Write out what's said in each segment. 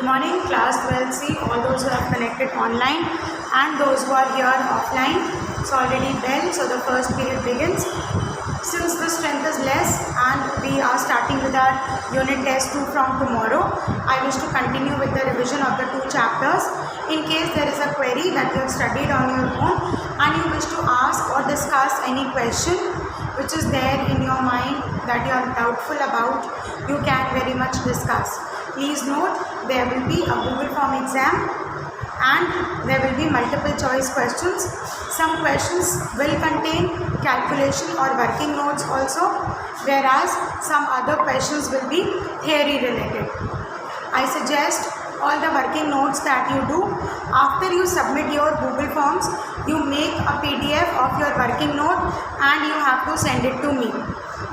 morning, class 12C, all those who have connected online and those who are here offline. It's already bell, so the first period begins. Since the strength is less and we are starting with our unit test 2 from tomorrow, I wish to continue with the revision of the 2 chapters. In case there is a query that you have studied on your own and you wish to ask or discuss any question which is there in your mind that you are doubtful about, you can very much discuss. Please note, there will be a Google form exam and there will be multiple choice questions. Some questions will contain calculation or working notes also, whereas some other questions will be theory related. I suggest all the working notes that you do, after you submit your Google forms, you make a PDF of your working note and you have to send it to me.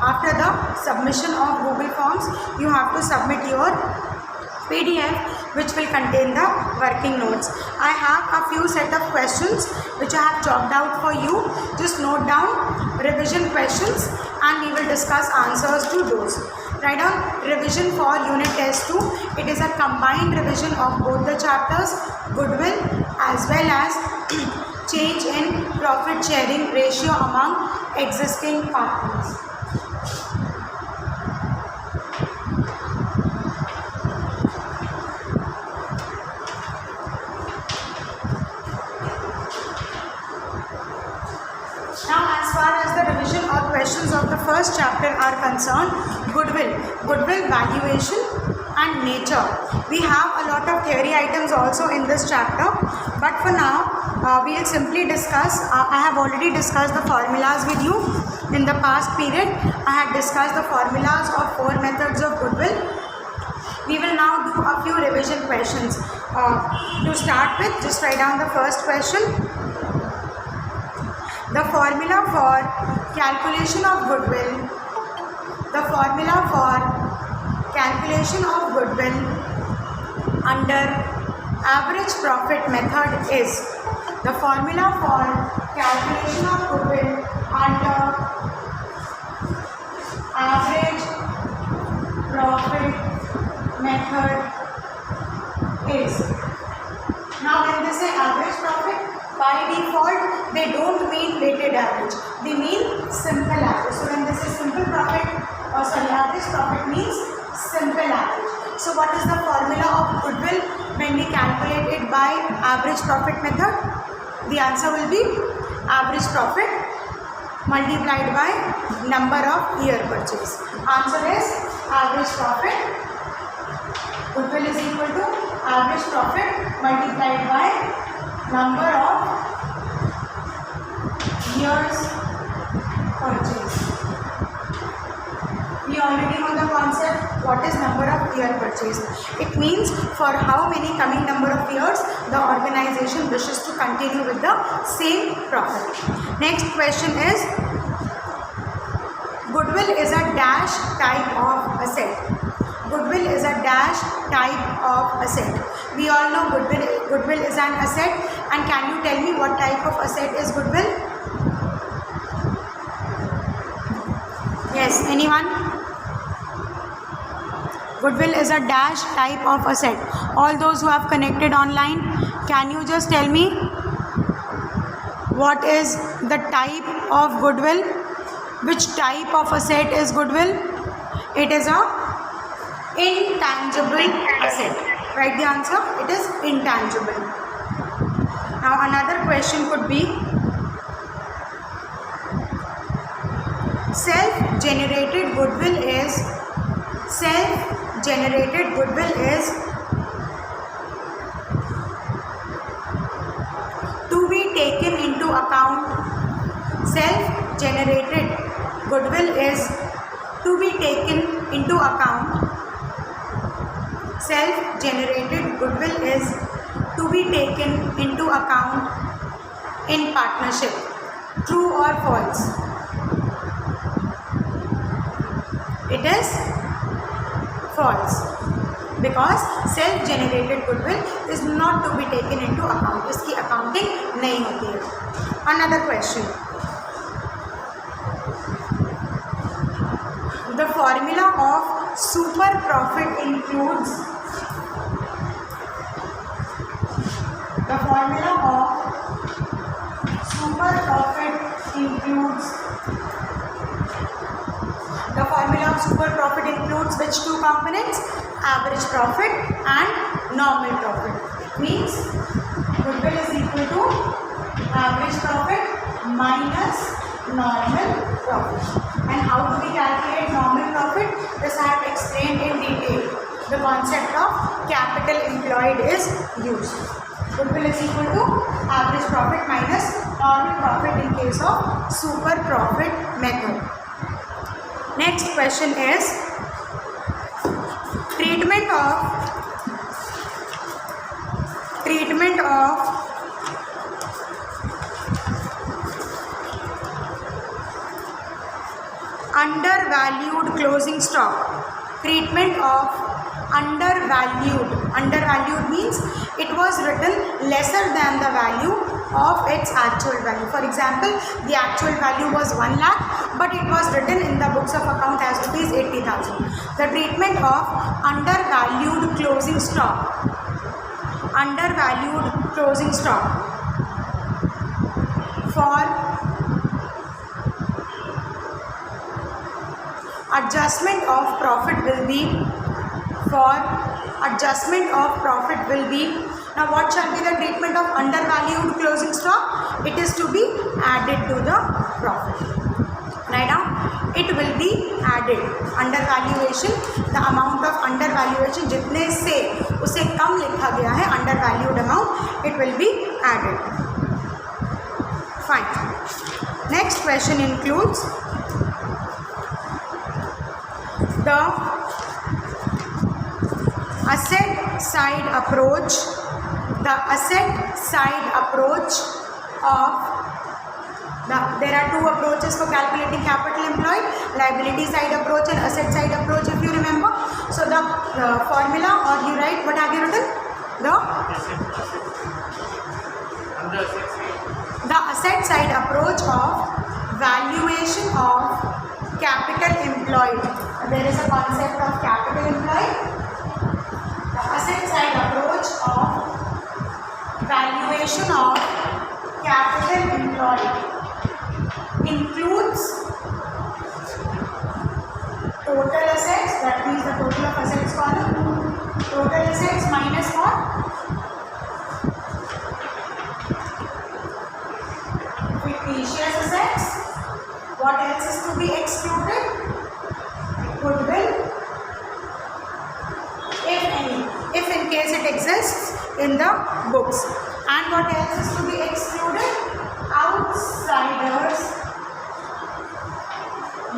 After the submission of Google forms, you have to submit your PDF which will contain the working notes. I have a few set of questions which I have chalked out for you. Just note down revision questions and we will discuss answers to those. Write down revision for unit test 2. It is a combined revision of both the chapters, goodwill as well as change in profit sharing ratio among existing partners. Now, as far as the revision or questions of the first chapter are concerned, goodwill valuation and nature. We have a lot of theory items also in this chapter, but for now we will simply discuss. I have already discussed the formulas with you in the past period. I had discussed the formulas of 4 methods of goodwill. We will now do a few revision questions. To start with, just write down the first question. The formula for calculation of goodwill. The formula for calculation of goodwill under average profit method is. The formula for calculation of goodwill under average profit method is. Now when they say average profit, by default they don't mean weighted average, they mean simple average. So when they say simple profit, average profit means simple average. So what is the formula of goodwill when we calculate it by average profit method? The answer will be average profit multiplied by number of year purchase. Answer is average profit. Goodwill is equal to average profit multiplied by number of years purchase. We already know the concept. What is number of year purchase? It means for how many coming number of years the organization wishes to continue with the same profit. Next question is, goodwill is a dash type of asset. Goodwill is a dash type of asset. We all know goodwill is an asset, and can you tell me what type of asset is goodwill? Yes, anyone? Goodwill is a dash type of asset. All those who have connected online, can you just tell me what is the type of goodwill? Which type of asset is goodwill? It is a intangible asset. Write the answer. It is intangible. Now another question could be, self-generated goodwill is to be taken into account. Self-generated goodwill is to be taken into account. Self-generated goodwill is to be taken into account in partnership. True or false? It is false, because self-generated goodwill is not to be taken into account. इसकी accounting नहीं होती है. Another question. The formula of super profit includes includes, the formula of super profit includes which two components? Average profit and normal profit. Means goodwill is equal to average profit minus normal profit. And how do we calculate normal profit? This I have explained in detail. The concept of capital employed is used. Goodwill is equal to average profit minus normal profit in case of super profit method. Next question is treatment of undervalued closing stock. Treatment of undervalued means it was written lesser than the value of its actual value. For example, the actual value was 1 lakh, but it was written in the books of account as rupees 80,000. The treatment of undervalued closing stock. Undervalued closing stock for adjustment of profit will be, now what shall be the treatment of undervalued closing stock? It is to be added to the profit. Right now it will be added. Undervaluation, the amount of undervaluation जितने से उसे कम लिखा गया है undervalued amount, it will be added. Fine. Next question includes the asset side approach of there are two approaches for calculating capital employed, liability side approach and asset side approach, if you remember. So the formula, or you write, what have you written? The asset side approach of valuation of capital employed. There is a concept of capital employed. The asset side approach of valuation of capital employed includes total assets, that means the total of assets column, total assets minus what? Fictitious assets. What else is to be excluded? Goodwill, if any, if in case it exists in the books. And what else is to be excluded? Outsiders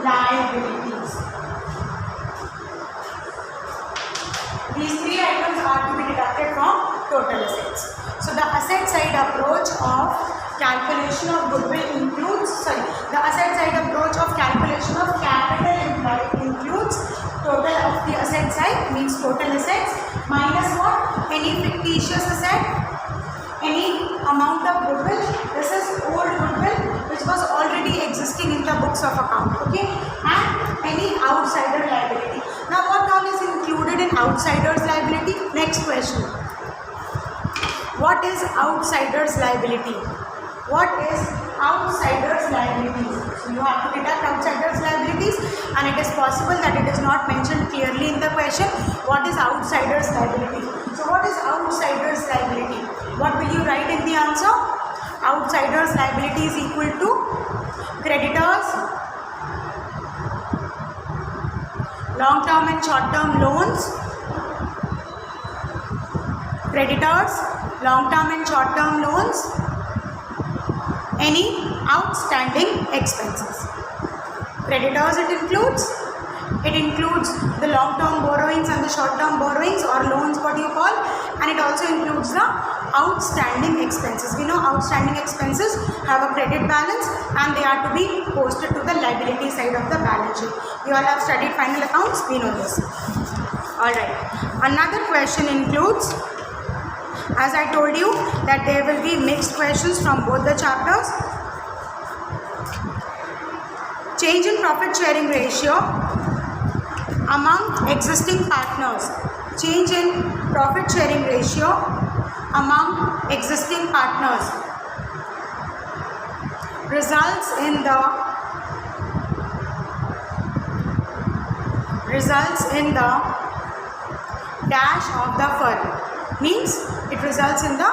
liabilities. These three items are to be deducted from total assets. So the asset side approach of calculation of goodwill includes, the asset side approach of calculation of capital employed includes total of the asset side, means total assets, minus what? Any fictitious asset, any amount of goodwill. This is old goodwill which was already existing in the books of account, okay? And any outsider liability. Now what all is included in outsiders liability? Next question. What is outsiders liability? What is outsiders liabilities? So you have to deduct outsiders liabilities, and it is possible that it is not mentioned clearly in the question. What is outsiders liability? So what is outsiders liability? What will you write in the answer? Outsiders liability is equal to creditors, long term and short term loans, creditors, long term and short term loans, any outstanding expenses. Creditors it includes the long term borrowings and the short term borrowings, or loans, what you call, and it also includes the outstanding expenses. We know outstanding expenses have a credit balance and they are to be posted to the liability side of the balance sheet. You all have studied final accounts, we know this. Alright, another question includes, as I told you that there will be mixed questions from both the chapters. Change in profit sharing ratio among existing partners. Change in profit sharing ratio among existing partners. results in the dash of the firm. Means it results in the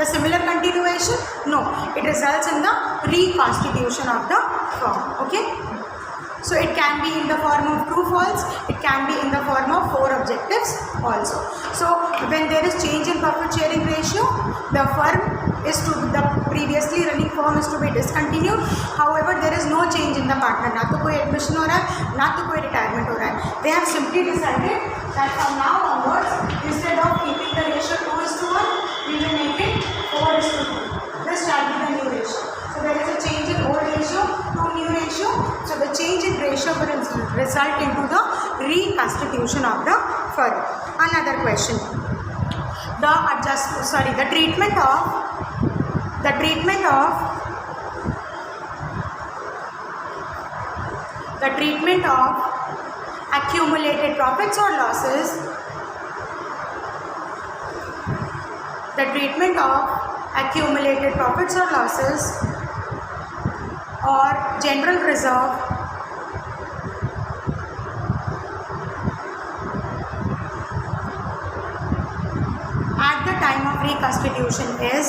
similar continuation? No, it results in the reconstitution of the firm. Okay? So it can be in the form of true false, it can be in the form of 4 objectives also. So when there is change in profit sharing ratio, the previously running firm is to be discontinued. However, there is no change in the partner, ना तो कोई admission हो रहा है, ना तो कोई retirement हो रहा है. They have simply decided that from now onwards, instead of keeping the ratio 2:1, we will make it 4:2. This shall be the new ratio. So there is a change in old ratio to new ratio. So the change in ratio will result into the reconstitution of the firm. Another question. The treatment of accumulated profits or losses. The treatment of accumulated profits or losses or general reserve at the time of reconstitution is,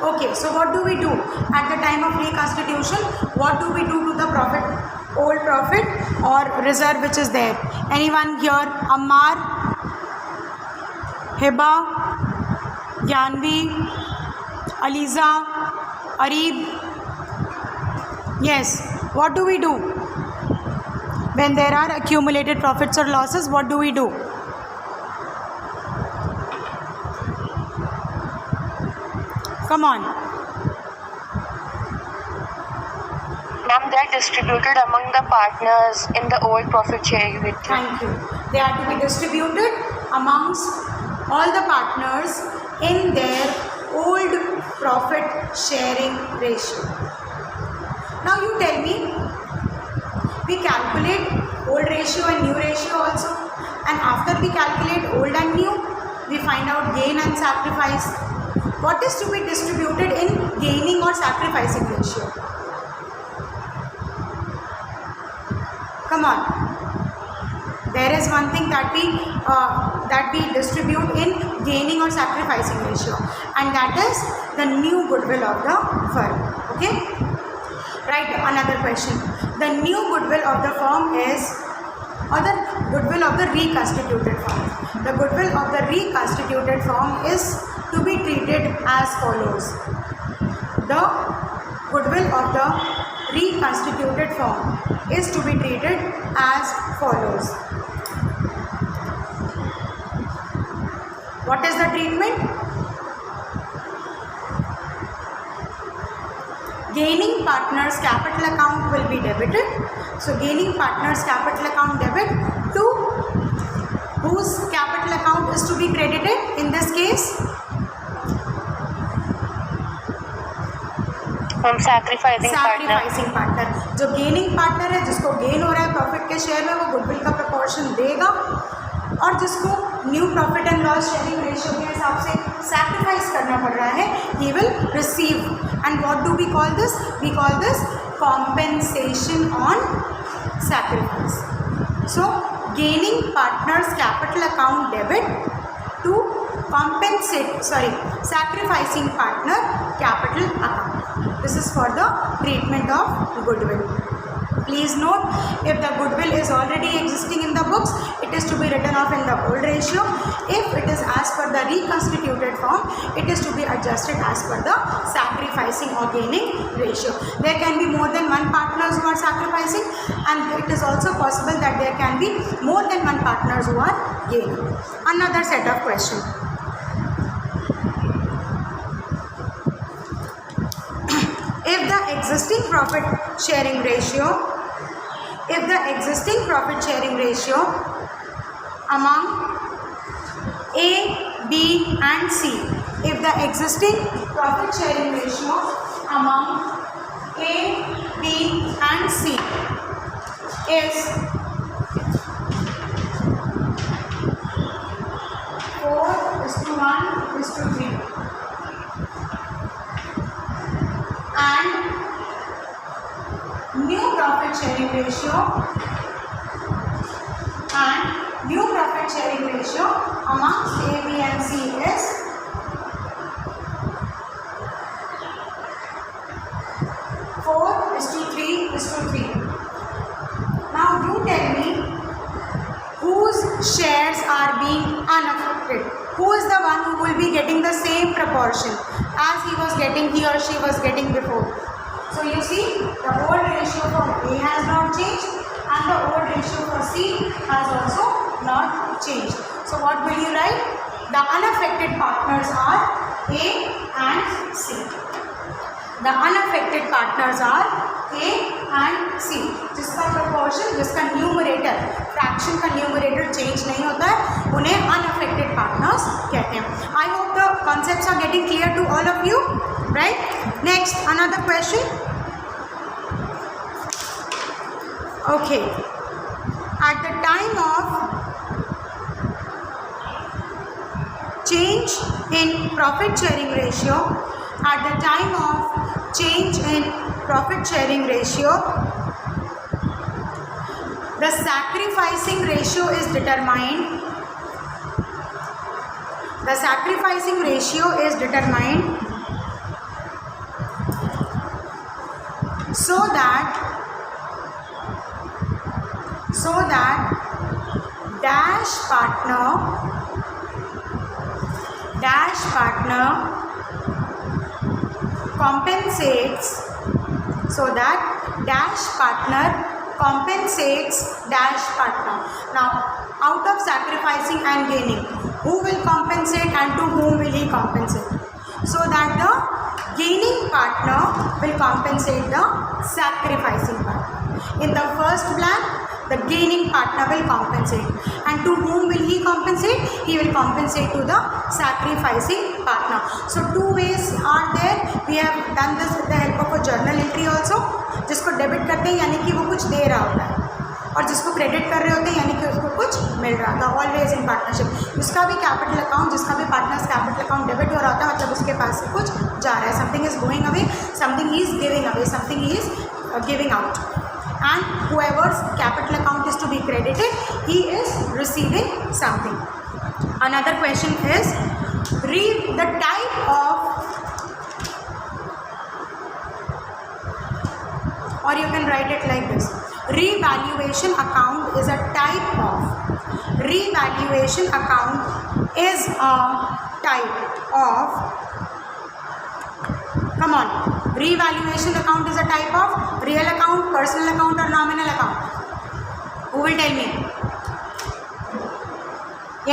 okay, so what do we do at the time of reconstitution? What do we do to the profit, old profit or reserve which is there? Anyone here? Ammar, Hiba, Janvi, Aliza, Arib? Yes, what do we do when there are accumulated profits or losses? What do we do? Come on. Ma'am, they are distributed among the partners in the old profit sharing ratio. Thank you. They are to be distributed amongst all the partners in their old profit sharing ratio. Now you tell me, we calculate old ratio and new ratio also, and after we calculate old and new, we find out gain and sacrifice. What is to be distributed in gaining or sacrificing ratio? Come on. There is one thing that we distribute in gaining or sacrificing ratio, and that is the new goodwill of the firm. Okay? Right, another question. The new goodwill of the firm is, or the goodwill of the reconstituted firm. The goodwill of the reconstituted firm is to be treated as follows. The goodwill of the reconstituted firm is to be treated as follows. What is the treatment? Gaining partners capital account will be debited. So gaining partners capital account debit to whose capital account is to be credited in this case? Sacrificing partner. जो gaining partner है, जिसको gain हो रहा है profit के share में, वो goodwill का प्रपोर्शन देगा, और जिसको new profit and loss sharing ratio के हिसाब से सैक्रिफाइस करना पड़ रहा है, he will receive. And what do we call this? We call this compensation on sacrifice. So gaining partners capital account debit to sacrificing partner capital account. This is for the treatment of goodwill. Please note, if the goodwill is already existing in the books, it is to be written off in the old ratio. If it is as per the reconstituted form, it is to be adjusted as per the sacrificing or gaining ratio. There can be more than one partners who are sacrificing, and it is also possible that there can be more than one partners who are gaining. Another set of questions. If the existing profit sharing ratio among A, B and C, if the existing profit sharing ratio among A, B and C is 4:1:3, and new profit sharing ratio amongst A, B and C is 4:3:3. Now you tell me whose shares are being unaffected. Who is the one who will be getting the same proportion as he or she was getting before? So you see, the old ratio for A has not changed and the old ratio for C has also not changed. So what will you write? The unaffected partners are A and C. The unaffected partners are A and C. जिसका proportion, जिसका numerator, fraction का numerator change नहीं होता है, उन्हें unaffected partners कहते हैं. I hope the concepts are getting clear to all of you, right? Next, another question. Okay. At the time of change in profit sharing ratio, the sacrificing ratio is determined. So that dash partner compensates dash partner. Now, out of sacrificing and gaining, who will compensate and to whom will he compensate? So that the gaining partner will compensate the sacrificing partner. In the first plan, the gaining partner will compensate. And to whom will he compensate? He will compensate to the sacrificing partner. So two ways are there. We have done this with the help of a journal entry also. जिसको debit करते हैं यानी कि वो कुछ दे रहा होता है, और जिसको क्रेडिट कर रहे होते हैं यानी कि उसको कुछ मिल रहा था. Always in partnership. जिसका भी कैपिटल अकाउंट, जिसका भी पार्टनर्स कैपिटल अकाउंट डेबिट हो रहा होता है, मतलब उसके पास से कुछ जा रहा है. Something is going away, something is giving away, something is giving out. And whoever's capital account is to be credited, he is receiving something. Another question is, read the type of, or you can write it like this: revaluation account is a type of. Revaluation account is a type of. Come on. Revaluation account is a type of real account, personal account or nominal account? Who will tell me?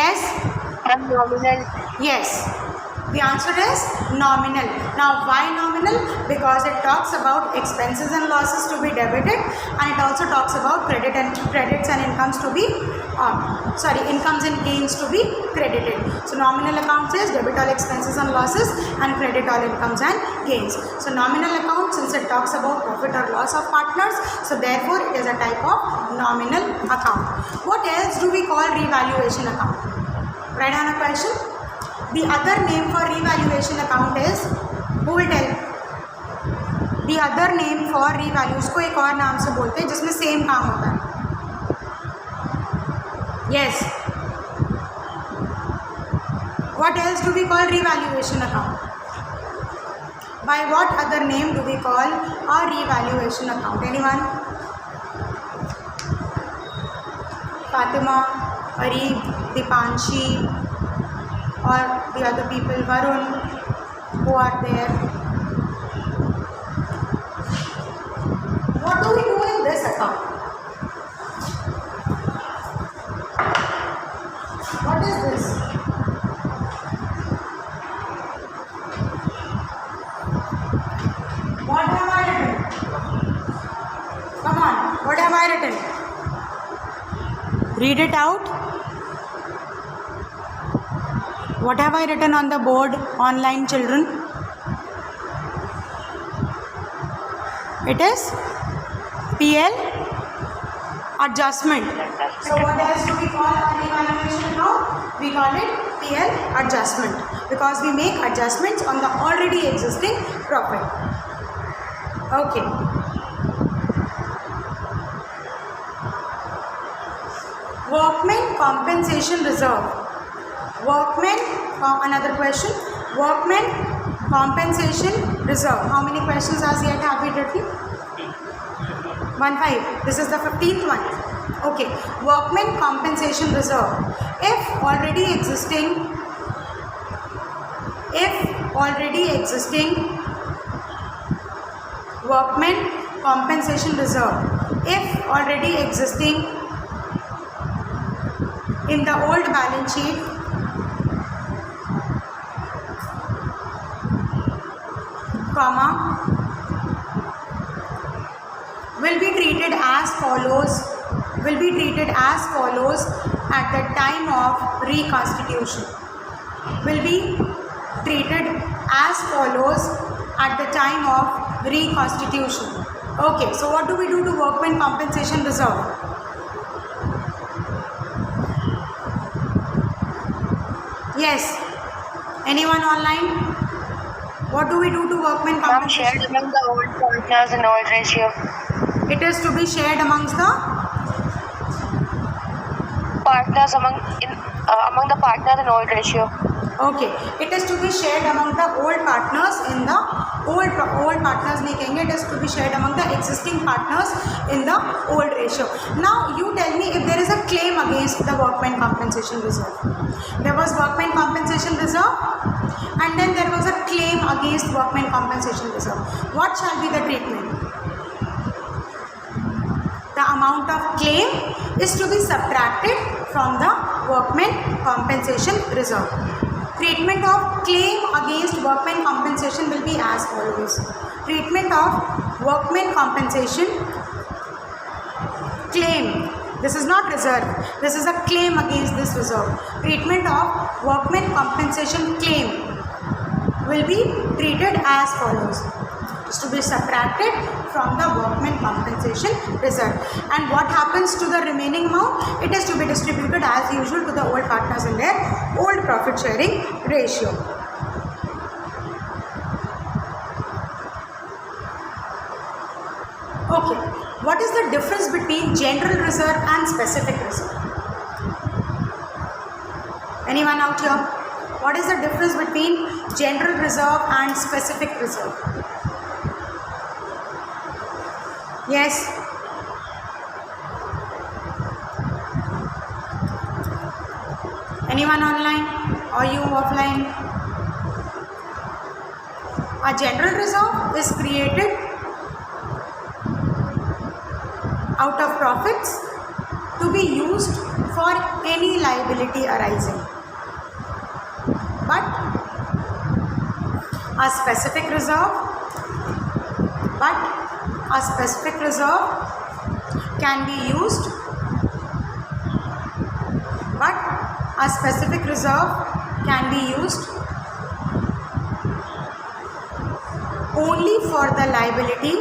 Yes? Nominal. Yes. The answer is nominal. Now why nominal? Because it talks about expenses and losses to be debited, and it also talks about credits and incomes to be incomes and gains to be credited. So nominal account says debit all expenses and losses and credit all incomes and gains. So nominal account, since it talks about profit or loss of partners, so therefore it is a type of nominal account. What else do we call revaluation account? Write down a question. The other name for revaluation account is, who will tell? The other name for revalue, उसको एक और नाम से बोलते हैं जिसमें same काम होता है. Yes. What else do we call revaluation account? By what other name do we call a revaluation account? Anyone? Fatima, Arif, Dipanshi, or the other people, Varun, who are there. What do we do in this account? What is this? What have I written? Come on, what have I written? Read it out. What have I written on the board, online children? It is PL adjustment. So what else do we call our revaluation account? We call it PL adjustment because we make adjustments on the already existing profit. Okay. Workmen compensation reserve. Workmen, another question. Workmen compensation reserve. How many questions as yet have we written? 15. This is the 15th one. Okay. Workmen compensation reserve. If already existing workmen compensation reserve, if already existing in the old balance sheet, comma, will be treated as follows at the time of reconstitution. Will be treated as follows at the time of reconstitution. Okay, so what do we do to workmen compensation reserve? Yes, anyone online? What do we do to workmen compensation? Shared among the old partners in old ratio. It is to be shared amongst the Partners among the partners in old ratio. Okay, it is to be shared among the old partners in the old partners नहीं कहेंगे, it is to be shared among the existing partners in the old ratio. Now you tell me if there is a claim against the workmen compensation reserve. There was workmen compensation reserve and then there was a claim against workmen compensation reserve. What shall be the treatment? The amount of claim is to be subtracted from the workmen compensation reserve. Treatment of claim against workmen compensation will be as follows. Treatment of workmen compensation claim. This is not reserve. This is a claim against this reserve. Treatment of workmen compensation claim will be treated as follows. It is to be subtracted from the workmen compensation reserve. And what happens to the remaining amount? It is to be distributed as usual to the old partners in their old profit sharing ratio. Okay, what is the difference between general reserve and specific reserve? Anyone out here? What is the difference between general reserve and specific reserve? Yes. Anyone online or you offline? A general reserve is created out of profits to be used for any liability arising. But a specific reserve can be used, only for the liability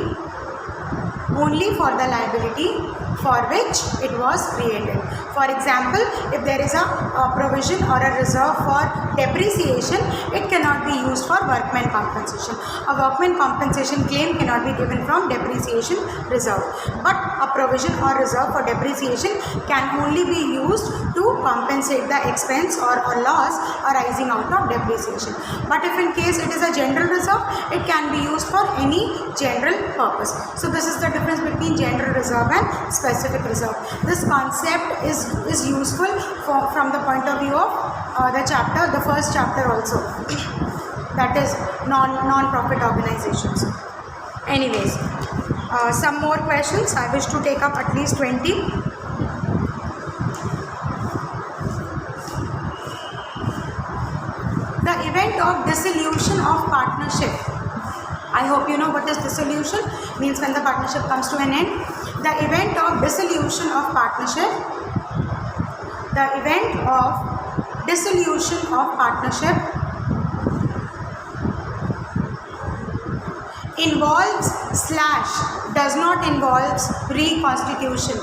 for which it was created. For example, if there is a provision or a reserve for depreciation, it cannot be used for workmen compensation. A workmen compensation claim cannot be given from depreciation reserve. But a provision or reserve for depreciation can only be used to compensate the expense or loss arising out of depreciation. But if in case it is a general reserve, it can be used for any general purpose. So this is the difference between general reserve and specific reserve. This concept is useful from the point of view of the first chapter also, that is non-profit organizations. Anyways, some more questions. I wish to take up at least 20. The event of dissolution of partnership. I hope you know what is dissolution. Means when the partnership comes to an end. The event of dissolution of partnership involves / does not involve reconstitution.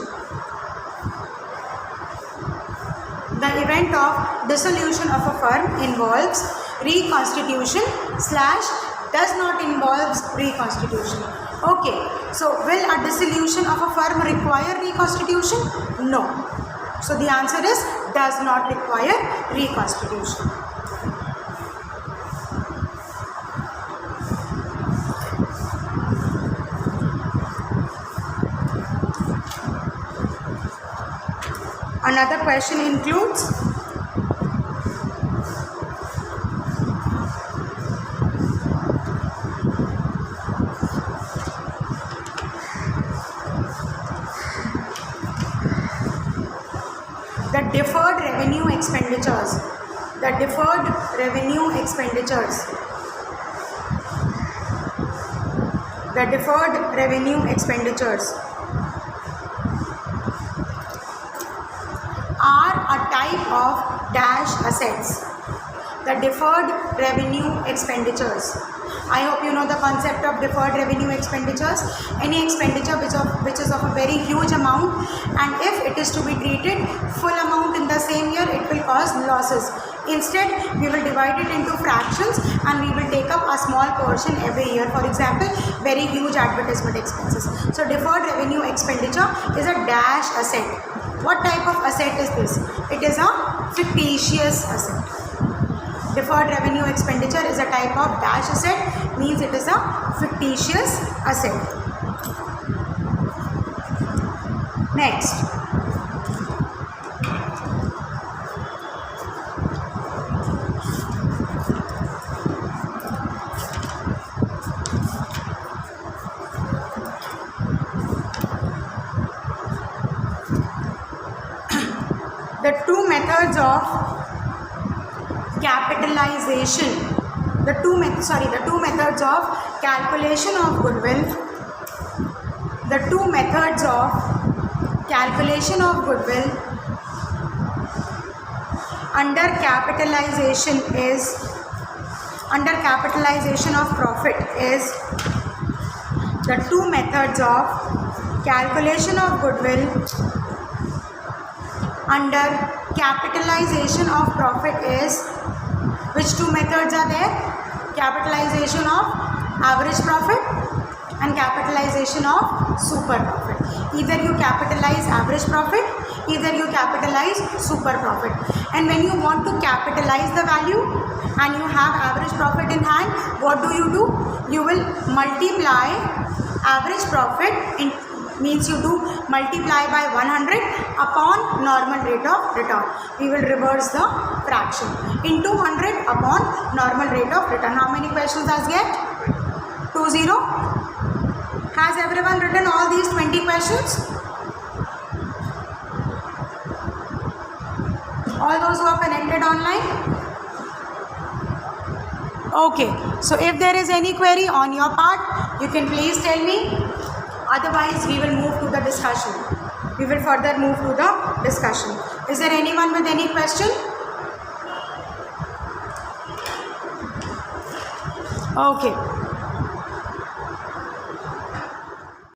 The event of dissolution of a firm involves reconstitution / does not involve reconstitution. Okay, so will a dissolution of a firm require reconstitution? No. So the answer is does not require reconstitution. Another question includes the deferred revenue expenditures. The deferred revenue expenditures. The deferred revenue expenditures are a type of dash assets. The deferred revenue expenditures. I hope you know the concept of deferred revenue expenditures. Any expenditure which is of a very huge amount, and if it is to be treated full amount in the same year, it will cause losses. Instead, we will divide it into fractions and we will take up a small portion every year. For example, very huge advertisement expenses. So deferred revenue expenditure is a dash asset. What type of asset is this? It is a fictitious asset. Deferred revenue expenditure is a type of dash asset, means it is a fictitious asset. Next. The two methods of capitalization, the two methods of calculation of goodwill, the two methods of calculation of goodwill under capitalization of profit is the two methods of calculation of goodwill under capitalization of profit is, which two methods are there? Capitalization of average profit and capitalization of super profit. Either you capitalize average profit, either you capitalize super profit. And when you want to capitalize the value and you have average profit in hand, what do? You will multiply average profit in, means you do multiply by 100 upon normal rate of return. We will reverse the fraction into 100 upon normal rate of return. How many questions has get? 20. Has everyone written all these 20 questions? All those who are connected online? Okay, so if there is any query on your part, you can please tell me. Otherwise, we will move to the discussion. We will further move to the discussion. Is there anyone with any question? Okay.